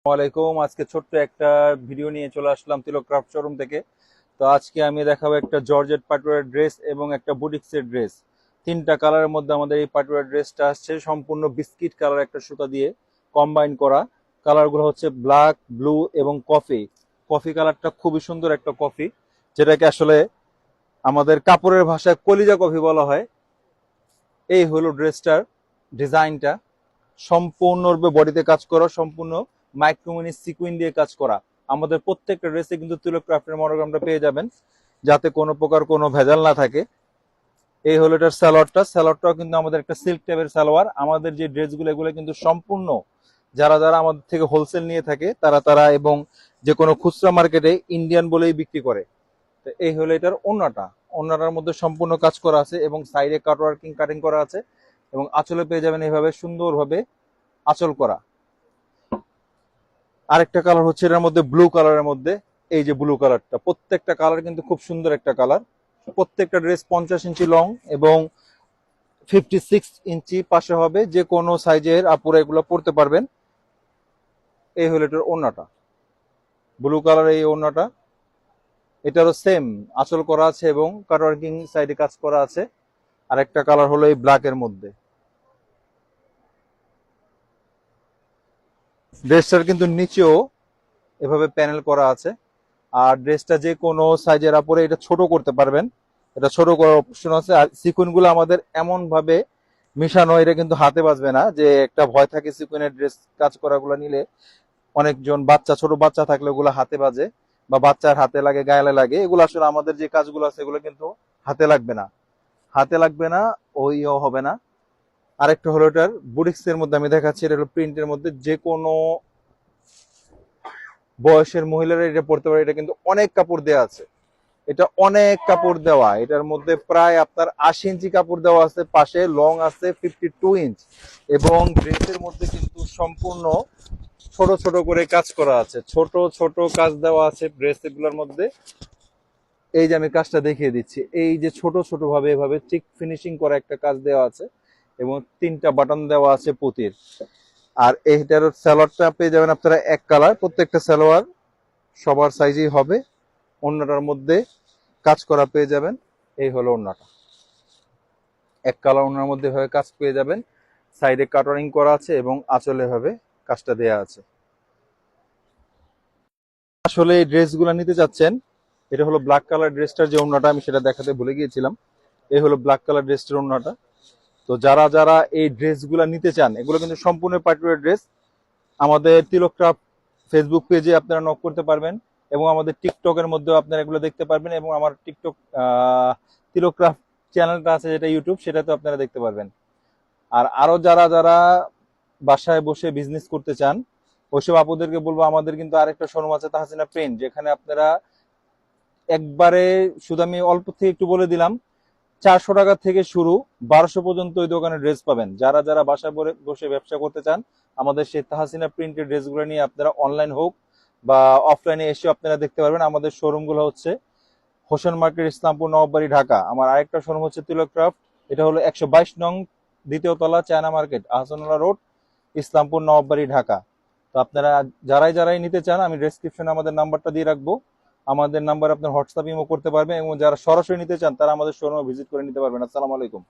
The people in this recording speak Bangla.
ওয়ালাইকুম। আজকে ছোট্ট একটা ভিডিও নিয়ে চলে আসলাম তিলক ক্রাফট শোরুম থেকে। তো আজকে আমি দেখাবো একটা জর্জেট পাটুয়ার ড্রেস এবং একটা বুটিক্সের ড্রেস। তিনটা কালারের মধ্যে আমাদের এই পাটুয়ার ড্রেসটা আসছে সম্পূর্ণ বিস্কিট কালার একটা সুতা দিয়ে কম্বাইন করা। কালারগুলো হচ্ছে ব্ল্যাক, ব্লু এবং কফি। কফি কালারটা খুবই সুন্দর একটা কফি, যেটাকে আসলে আমাদের কাপড়ের ভাষায় কলিজা কফি বলা হয়। এই হলো ড্রেসটার ডিজাইনটা, সম্পূর্ণরূপে বডিতে কাজ করা, সম্পূর্ণ মাইক্রোমিনি সিকুইন দিয়ে কাজ করা। আমাদের প্রত্যেকটা ড্রেসে কিন্তু তিলক ক্রাফটের মনোগ্রামটা পেয়ে যাবেন, যাতে কোনো প্রকার কোনো ভেজাল না থাকে। এই হলো এটার স্যালোয়ারটাও কিন্তু আমাদের একটা সিল্ক টাইপের সালোয়ার। আমাদের যে ড্রেসগুলো এগুলো কিন্তু সম্পূর্ণ যারা যারা আমাদের থেকে হোলসেল নিয়ে থাকে তারা এবং যে কোনো খুচরা মার্কেটে ইন্ডিয়ান বলেই বিক্রি করে। তো এই হলো এটার ওন্নাটার মধ্যে সম্পূর্ণ কাজ করা আছে এবং সাইডে কাটিং করা আছে এবং আঁচলে পেয়ে যাবেন এইভাবে সুন্দরভাবে আঁচল করা। আরেকটা কালার হচ্ছে এটার মধ্যে ব্লু কালারের মধ্যে, এই যে ব্লু কালারটা, প্রত্যেকটা কালার কিন্তু খুব সুন্দর একটা কালার। প্রত্যেকটা ড্রেস 50 ইঞ্চি লং এবং 56 ইঞ্চি পাশে হবে, যে কোনো সাইজের আপুরা এগুলো পরতে পারবেন। এই হলো এটার ওড়নাটা, ব্লু কালার এই ওড়নাটা। এটারও সেম আঁচল করা আছে এবং কাটওয়ার্কিং সাইডে কাজ করা আছে। আরেকটা কালার হলো এই ব্ল্যাকের মধ্যে। ড্রেসটার কিন্তু নিচেও এভাবে প্যানেল করা আছে। আর ড্রেসটা যে কোনো সাইজের আপরে এটা ছোট করতে পারবেন, এটা ছোট করার অপশন আছে। আর সিকুইনগুলো আমাদের এমন ভাবে মিশানো, এটা কিন্তু হাতে বাজবে না, যে একটা ভয় থাকে সিকুইনের ড্রেস কাজ করাগুলো নিলে। অনেকজন ছোট বাচ্চা থাকলে ওগুলো হাতে বাজে বা বাচ্চার হাতে লাগে, গায়ে লাগে। এগুলো আসলে আমাদের যে কাজগুলো আছে এগুলো কিন্তু হাতে লাগবে না, ওইও হবে না। আরেকটা হলো এটার বুটিক্সের মধ্যে আমি দেখাচ্ছি, এটা হলো প্রিন্টের মধ্যে, যে কোনো বয়সের মহিলারা এটা পড়তে পারে। এটা কিন্তু অনেক কাপড় দেওয়া আছে, এটা অনেক কাপড় দেওয়া। এটার মধ্যে প্রায় আপনার 80 ইঞ্চি কাপড় দেওয়া আছে, পাশে লং আছে 52 ইঞ্চ এবং ড্রেসের মধ্যে কিন্তু সম্পূর্ণ ছোট ছোট করে কাজ করা আছে, ছোট ছোট কাজ দেওয়া আছে ড্রেসগুলোর মধ্যে। এই যে আমি কাজটা দেখিয়ে দিচ্ছি, এই যে ছোট ছোট ভাবে এভাবে ঠিক ফিনিশিং করা একটা কাজ দেওয়া আছে এবং 3টা বাটন দেওয়া আছে পুঁতির। আর এইটার সালোয়ারটা পেয়ে যাবেন আপনারা এক কালার, প্রত্যেকটা সালোয়ার সবার সাইজেই হবে। ওড়নাটার মধ্যে কাজ করা পেয়ে যাবেন। এই হলো ওড়নাটা, এক কালার ওড়নার মধ্যে ভাবে কাজ পেয়ে যাবেন। সাইডে কাটারিং করা আছে এবং আঁচলে ভাবে কাজটা দেয়া আছে। আসলে এই ড্রেসগুলো নিতে যাচ্ছেন, এটা হলো ব্ল্যাক কালার ড্রেসটার যে ওড়নাটা, আমি সেটা দেখাতে ভুলে গিয়েছিলাম। এই হলো ব্ল্যাক কালার ড্রেসটার ওড়নাটা। তো যারা যারা এই ড্রেসগুলো নিতে চান, এগুলো কিন্তু সম্পূর্ণ পার্টিকুলার ড্রেস। আমাদের তিলক ক্রাফট ফেসবুক পেজে আপনারা নক করতে পারবেন এবং আমাদের টিকটকের মধ্যেও আপনারা এগুলো দেখতে পারবেন এবং আমার টিকটক তিলক ক্রাফট চ্যানেলটা আছে যেটা ইউটিউব, সেটাতে আপনারা দেখতে পারবেন। আর আরো যারা যারা বাসায় বসে বিজনেস করতে চান, ওইসব আপুদেরকে বলবো আমাদের কিন্তু আরেকটা শোরুম আছে তাহসিনা প্রিন্ট, যেখানে আপনারা একবারে, শুধু আমি অল্প থেকে একটু বলে দিলাম, 400 টাকা থেকে শুরু 1200 পর্যন্ত ওই দোকানে ড্রেস পাবেন। যারা যারা বাসায় বসে ব্যবসা করতে চান, আমাদের সেই তাহসিনা প্রিন্টের ড্রেসগুলো নিয়ে আপনারা অনলাইন হোক বা অফলাইনে এসে আপনারা দেখতে পারবেন। আমাদের শোরুমগুলো হচ্ছে হোসেন মার্কেট, ইসলামপুর, নবাববাড়ি, ঢাকা। আমার আরেকটা শোরুম হচ্ছে তিলক ক্রাফট, এটা হলো 122 নং দ্বিতীয় তলা, China market, Ahsanullah road, Islampur, Nawabbari, Dhaka. তো আপনারা যারাই নিতে চান, আমি ডেসক্রিপশনে আমাদের নাম্বারটা দিয়ে রাখবো। আমাদের নাম্বার আপনার হোয়াটসঅ্যাপ ইমো করতে পারবেন এবং যারা সরাসরি নিতে চান তারা আমাদের শোরুমে ভিজিট করে নিতে পারবেন। আসসালামু আলাইকুম।